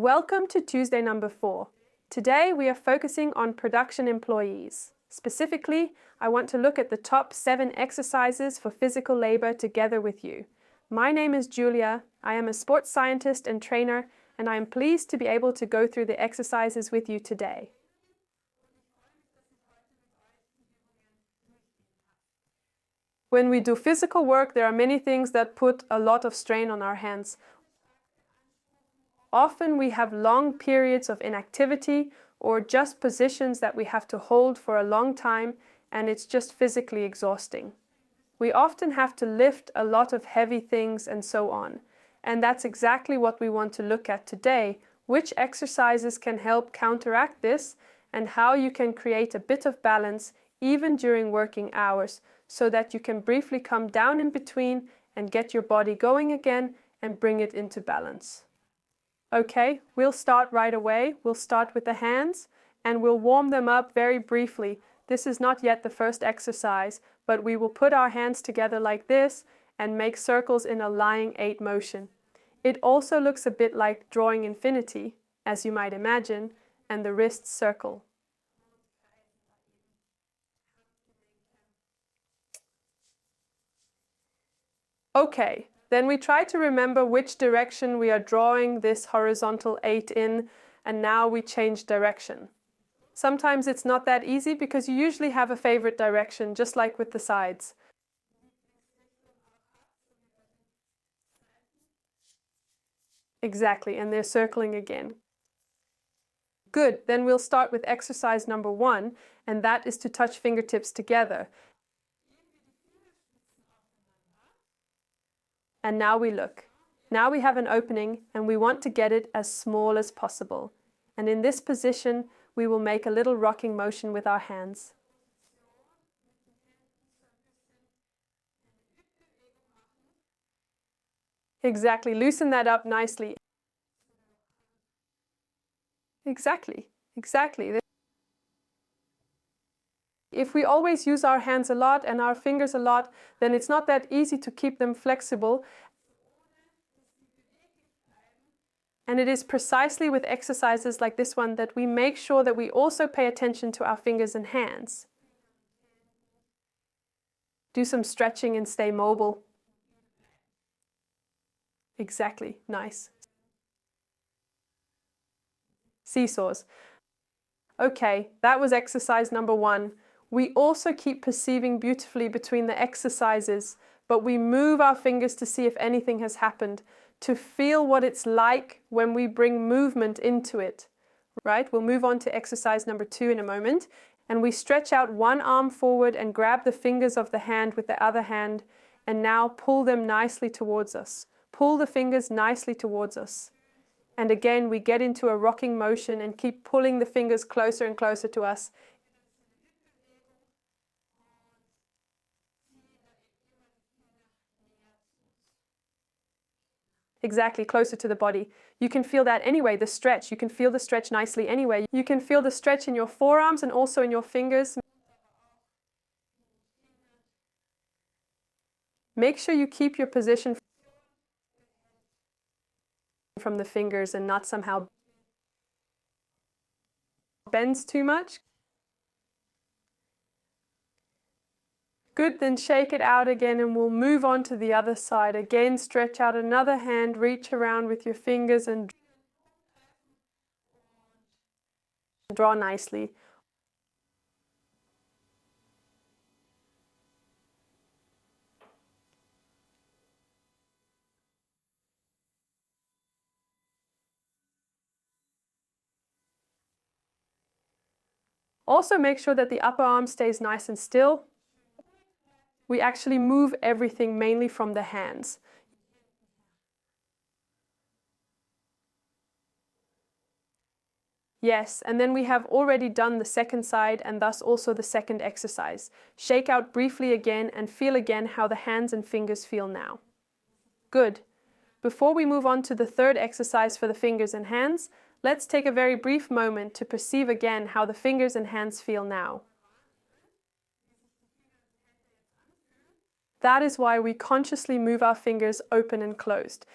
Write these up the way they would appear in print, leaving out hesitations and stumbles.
Welcome to Tuesday number 4. Today we are focusing on production employees. Specifically, I want to look at the top 7 exercises for physical labor together with you. My name is Julia, I am a sports scientist and trainer, and I am pleased to be able to go through the exercises with you today. When we do physical work, there are many things that put a lot of strain on our hands. Often we have long periods of inactivity or just positions that we have to hold for a long time, and it's just physically exhausting. We often have to lift a lot of heavy things and so on. And that's exactly what we want to look at today, which exercises can help counteract this and how you can create a bit of balance even during working hours so that you can briefly come down in between and get your body going again and bring it into balance. Okay, we'll start right away. We'll start with the hands and we'll warm them up very briefly. This is not yet the first exercise, but we will put our hands together like this and make circles in a lying 8 motion. It also looks a bit like drawing infinity, as you might imagine, and the wrists circle. Okay. Then we try to remember which direction we are drawing this horizontal 8 in, and now we change direction. Sometimes it's not that easy because you usually have a favorite direction, just like with the sides. Exactly, and they're circling again. Good, then we'll start with exercise number 1, and that is to touch fingertips together. And now we look. Now we have an opening and we want to get it as small as possible. And in this position, we will make a little rocking motion with our hands. Exactly, loosen that up nicely. Exactly. If we always use our hands a lot and our fingers a lot, then it's not that easy to keep them flexible. And it is precisely with exercises like this one that we make sure that we also pay attention to our fingers and hands. Do some stretching and stay mobile. Exactly, nice. Seesaws. Okay, that was exercise number 1. We also keep perceiving beautifully between the exercises, but we move our fingers to see if anything has happened, to feel what it's like when we bring movement into it. Right? We'll move on to exercise number 2 in a moment, and we stretch out one arm forward and grab the fingers of the hand with the other hand, and now pull them nicely towards us. Pull the fingers nicely towards us. And again, we get into a rocking motion and keep pulling the fingers closer and closer to us. Exactly, closer to the body. You can feel that anyway, the stretch. You can feel the stretch nicely anyway. You can feel the stretch in your forearms and also in your fingers. Make sure you keep your position from the fingers and not somehow bends too much. Good, then shake it out again and we'll move on to the other side. Again, stretch out another hand, reach around with your fingers and draw nicely. Also make sure that the upper arm stays nice and still. We actually move everything mainly from the hands. Yes, and then we have already done the second side and thus also the second exercise. Shake out briefly again and feel again how the hands and fingers feel now. Good. Before we move on to the third exercise for the fingers and hands, let's take a very brief moment to perceive again how the fingers and hands feel now. That is why we consciously move our fingers open and closed.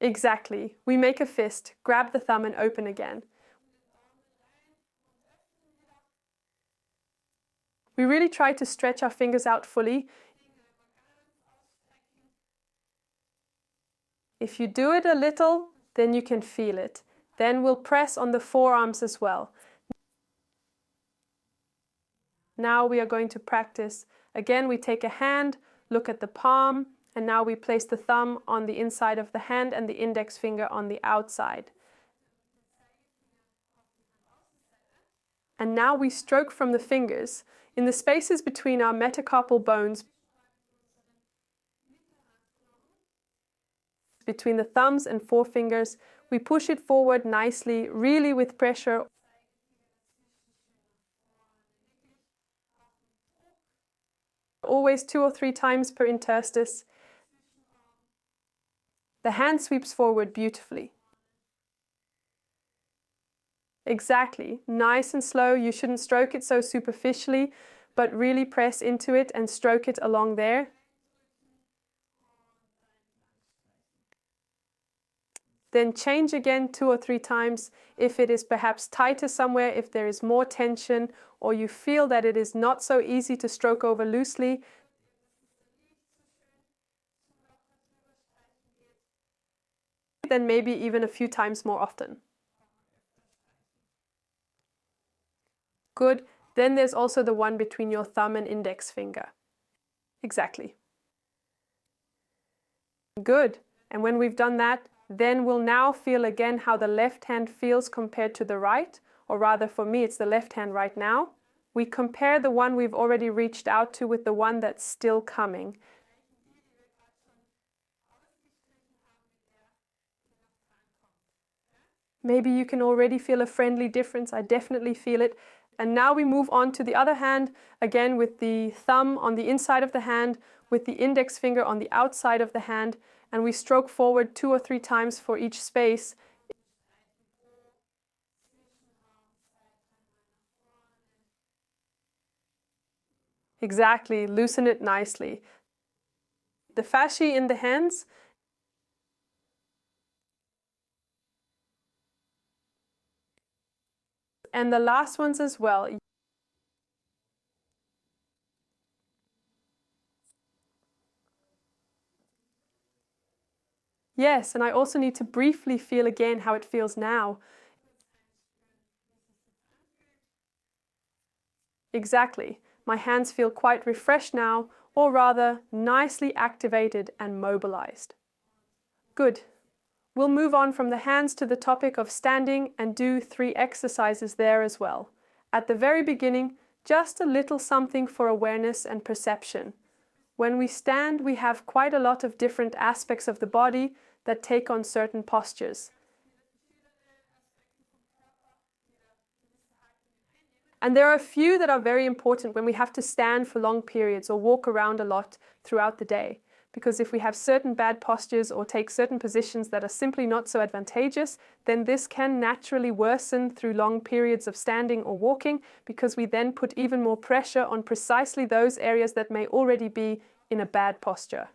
Exactly. We make a fist, grab the thumb and open again. We really try to stretch our fingers out fully. If you do it a little, then you can feel it. Then we'll press on the forearms as well. Now we are going to practice. Again, we take a hand, look at the palm, and now we place the thumb on the inside of the hand and the index finger on the outside. And now we stroke from the fingers in the spaces between our metacarpal bones, between the thumbs and forefingers. We push it forward nicely, really with pressure. Always 2 or 3 times per interstice. The hand sweeps forward beautifully. Exactly. Nice and slow. You shouldn't stroke it so superficially, but really press into it and stroke it along there. Then change again 2 or 3 times if it is perhaps tighter somewhere, if there is more tension, or you feel that it is not so easy to stroke over loosely. Then maybe even a few times more often. Good. Then there's also the one between your thumb and index finger. Exactly. Good. And when we've done that, then we'll now feel again how the left hand feels compared to the right, or rather for me it's the left hand right now. We compare the one we've already reached out to with the one that's still coming. Maybe you can already feel a friendly difference. I definitely feel it. And now we move on to the other hand, again with the thumb on the inside of the hand, with the index finger on the outside of the hand, and we stroke forward 2 or 3 times for each space. Exactly, loosen it nicely. The fascia in the hands. And the last ones as well. Yes, and I also need to briefly feel again how it feels now. Exactly. My hands feel quite refreshed now, or rather, nicely activated and mobilized. Good. We'll move on from the hands to the topic of standing and do 3 exercises there as well. At the very beginning, just a little something for awareness and perception. When we stand, we have quite a lot of different aspects of the body that take on certain postures. And there are a few that are very important when we have to stand for long periods or walk around a lot throughout the day. Because if we have certain bad postures or take certain positions that are simply not so advantageous, then this can naturally worsen through long periods of standing or walking, because we then put even more pressure on precisely those areas that may already be in a bad posture.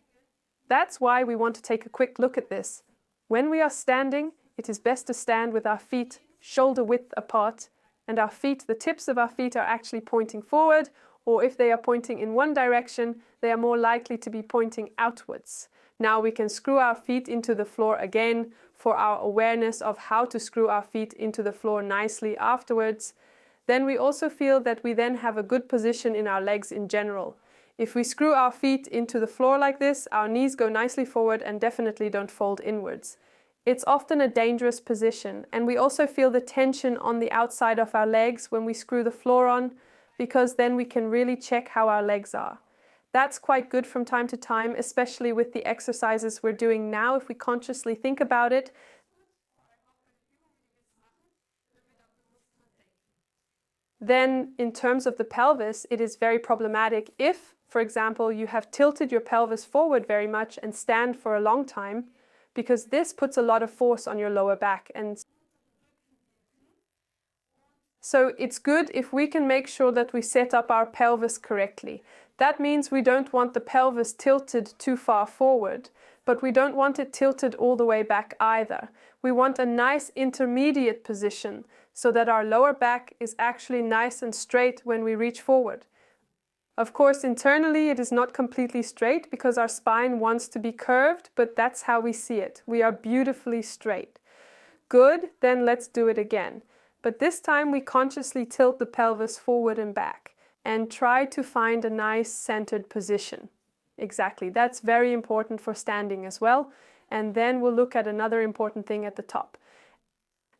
That's why we want to take a quick look at this. When we are standing, it is best to stand with our feet shoulder width apart, and our feet, the tips of our feet are actually pointing forward, or if they are pointing in one direction, they are more likely to be pointing outwards. Now we can screw our feet into the floor again for our awareness of how to screw our feet into the floor nicely afterwards. Then we also feel that we then have a good position in our legs in general. If we screw our feet into the floor like this, our knees go nicely forward and definitely don't fold inwards. It's often a dangerous position, and we also feel the tension on the outside of our legs when we screw the floor on, because then we can really check how our legs are. That's quite good from time to time, especially with the exercises we're doing now, if we consciously think about it. Then, in terms of the pelvis, it is very problematic if, for example, you have tilted your pelvis forward very much and stand for a long time, because this puts a lot of force on your lower back. And so it's good if we can make sure that we set up our pelvis correctly. That means we don't want the pelvis tilted too far forward. but we don't want it tilted all the way back either. We want a nice intermediate position so that our lower back is actually nice and straight when we reach forward. Of course, internally it is not completely straight because our spine wants to be curved, but that's how we see it. We are beautifully straight. Good, then let's do it again. But this time we consciously tilt the pelvis forward and back and try to find a nice centered position. Exactly, that's very important for standing as well. And then we'll look at another important thing at the top.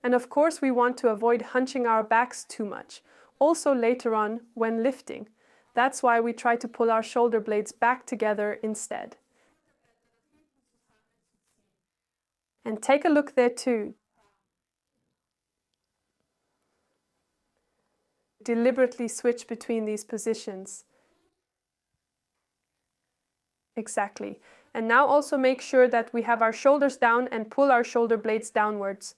And of course we want to avoid hunching our backs too much, also later on when lifting. That's why we try to pull our shoulder blades back together instead. And take a look there too. Deliberately switch between these positions. Exactly. And now also make sure that we have our shoulders down and pull our shoulder blades downwards.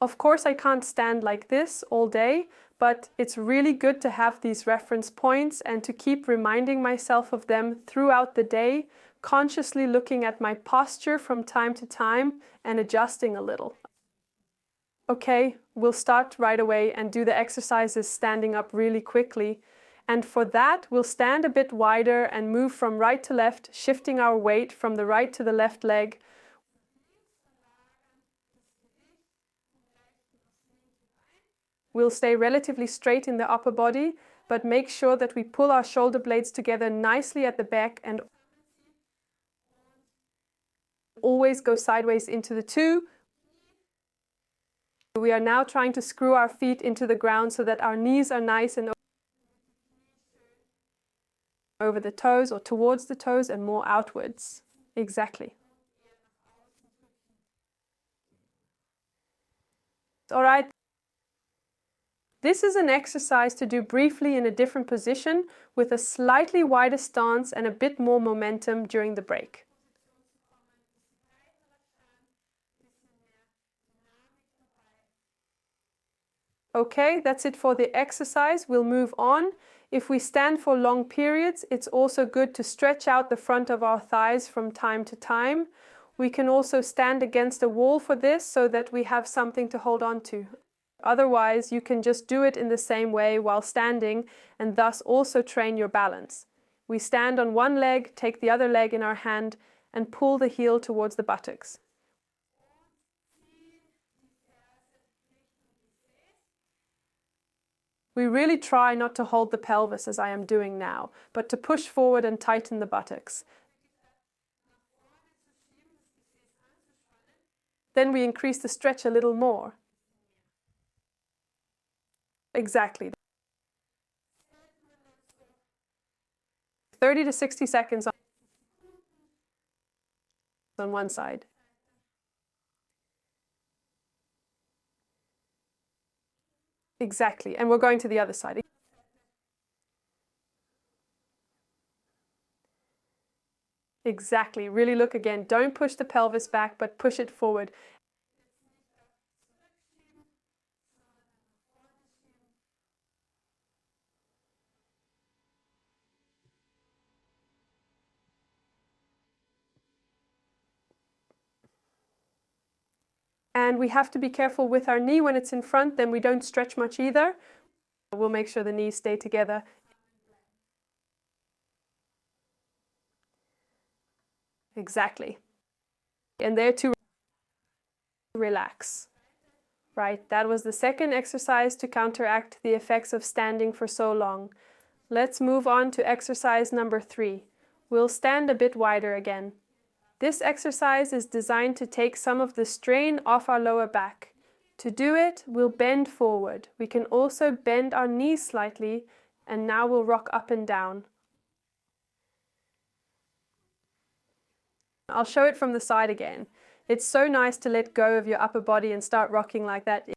Of course, I can't stand like this all day, but it's really good to have these reference points and to keep reminding myself of them throughout the day, consciously looking at my posture from time to time and adjusting a little. Okay, we'll start right away and do the exercises standing up really quickly. And for that, we'll stand a bit wider and move from right to left, shifting our weight from the right to the left leg. We'll stay relatively straight in the upper body, but make sure that we pull our shoulder blades together nicely at the back and always go sideways into the two. We are now trying to screw our feet into the ground so that our knees are nice and over the toes or towards the toes and more outwards. Exactly. All right. This is an exercise to do briefly in a different position with a slightly wider stance and a bit more momentum during the break. Okay, that's it for the exercise. We'll move on. If we stand for long periods, it's also good to stretch out the front of our thighs from time to time. We can also stand against a wall for this so that we have something to hold on to. Otherwise, you can just do it in the same way while standing and thus also train your balance. We stand on one leg, take the other leg in our hand and pull the heel towards the buttocks. We really try not to hold the pelvis as I am doing now, but to push forward and tighten the buttocks. Then we increase the stretch a little more. Exactly. 30 to 60 seconds on one side. Exactly. And we're going to the other side. Exactly. Really look again. Don't push the pelvis back, but push it forward. And we have to be careful with our knee when it's in front, then we don't stretch much either. We'll make sure the knees stay together. Exactly. And there to relax. Right, that was the second exercise to counteract the effects of standing for so long. Let's move on to exercise number 3. We'll stand a bit wider again. This exercise is designed to take some of the strain off our lower back. To do it, we'll bend forward. We can also bend our knees slightly, and now we'll rock up and down. I'll show it from the side again. It's so nice to let go of your upper body and start rocking like that.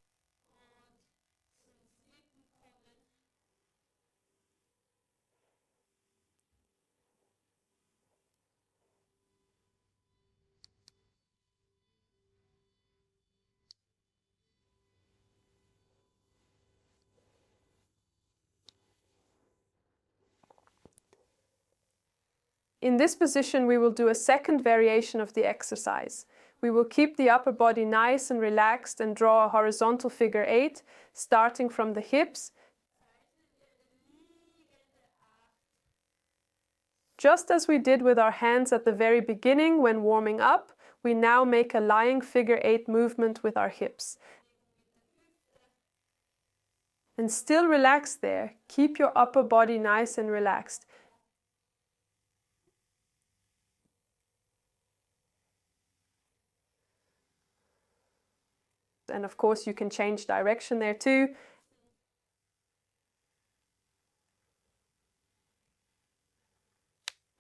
In this position, we will do a second variation of the exercise. We will keep the upper body nice and relaxed and draw a horizontal figure 8, starting from the hips. Just as we did with our hands at the very beginning when warming up, we now make a lying figure 8 movement with our hips. And still relax there. Keep your upper body nice and relaxed. And of course, you can change direction there too.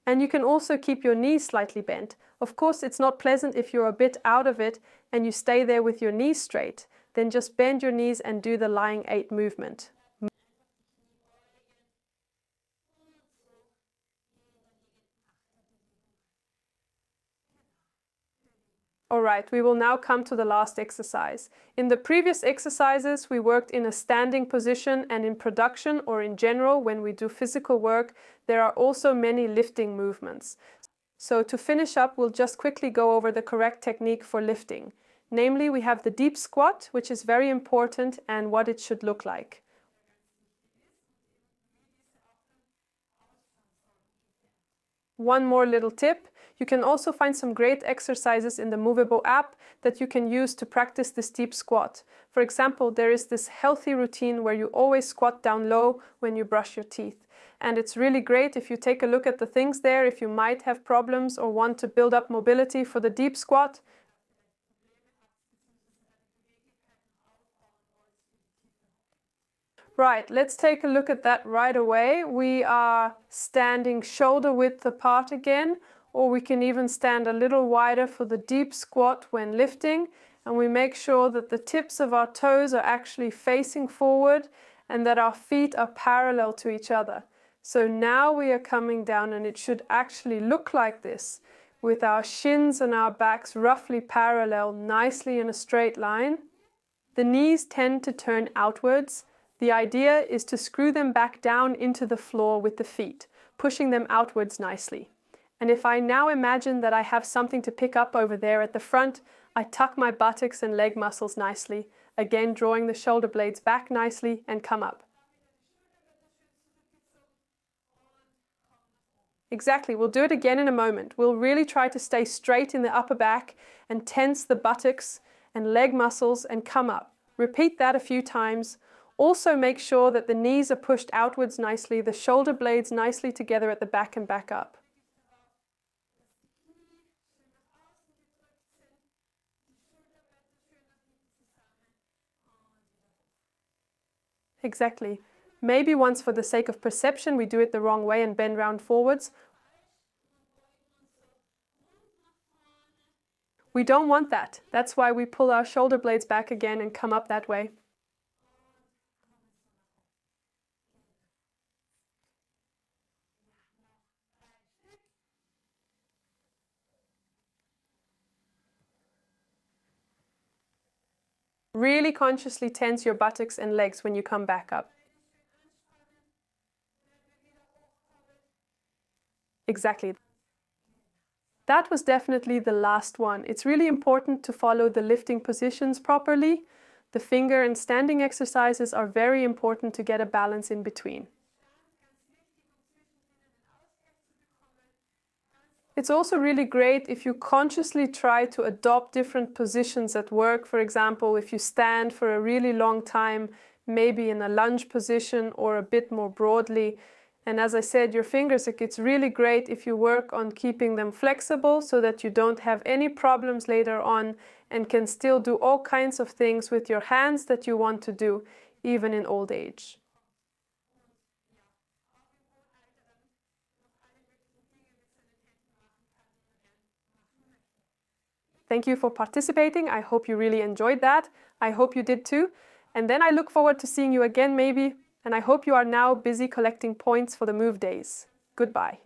And you can also keep your knees slightly bent. Of course, it's not pleasant if you're a bit out of it and you stay there with your knees straight. Then just bend your knees and do the lying 8 movement. Alright, we will now come to the last exercise. In the previous exercises, we worked in a standing position, and in production or in general, when we do physical work, there are also many lifting movements. So to finish up, we'll just quickly go over the correct technique for lifting. Namely, we have the deep squat, which is very important, and what it should look like. One more little tip. You can also find some great exercises in the Movebo app that you can use to practice this deep squat. For example, there is this healthy routine where you always squat down low when you brush your teeth. And it's really great if you take a look at the things there, if you might have problems or want to build up mobility for the deep squat. Right, let's take a look at that right away. We are standing shoulder width apart again, or we can even stand a little wider for the deep squat when lifting. And we make sure that the tips of our toes are actually facing forward and that our feet are parallel to each other. So now we are coming down and it should actually look like this, with our shins and our backs roughly parallel, nicely in a straight line. The knees tend to turn outwards. The idea is to screw them back down into the floor with the feet, pushing them outwards nicely. And if I now imagine that I have something to pick up over there at the front, I tuck my buttocks and leg muscles nicely, again drawing the shoulder blades back nicely and come up. Exactly, we'll do it again in a moment. We'll really try to stay straight in the upper back and tense the buttocks and leg muscles and come up. Repeat that a few times. Also make sure that the knees are pushed outwards nicely, the shoulder blades nicely together at the back and back up. Exactly. Maybe once for the sake of perception we do it the wrong way and bend round forwards. We don't want that. That's why we pull our shoulder blades back again and come up that way. Really consciously tense your buttocks and legs when you come back up. Exactly. That was definitely the last one. It's really important to follow the lifting positions properly. The finger and standing exercises are very important to get a balance in between. It's also really great if you consciously try to adopt different positions at work. For example, if you stand for a really long time, maybe in a lunge position or a bit more broadly. And as I said, your fingers, it's really great if you work on keeping them flexible so that you don't have any problems later on and can still do all kinds of things with your hands that you want to do, even in old age. Thank you for participating. I hope you really enjoyed that. I hope you did too. And then I look forward to seeing you again maybe. And I hope you are now busy collecting points for the move days. Goodbye.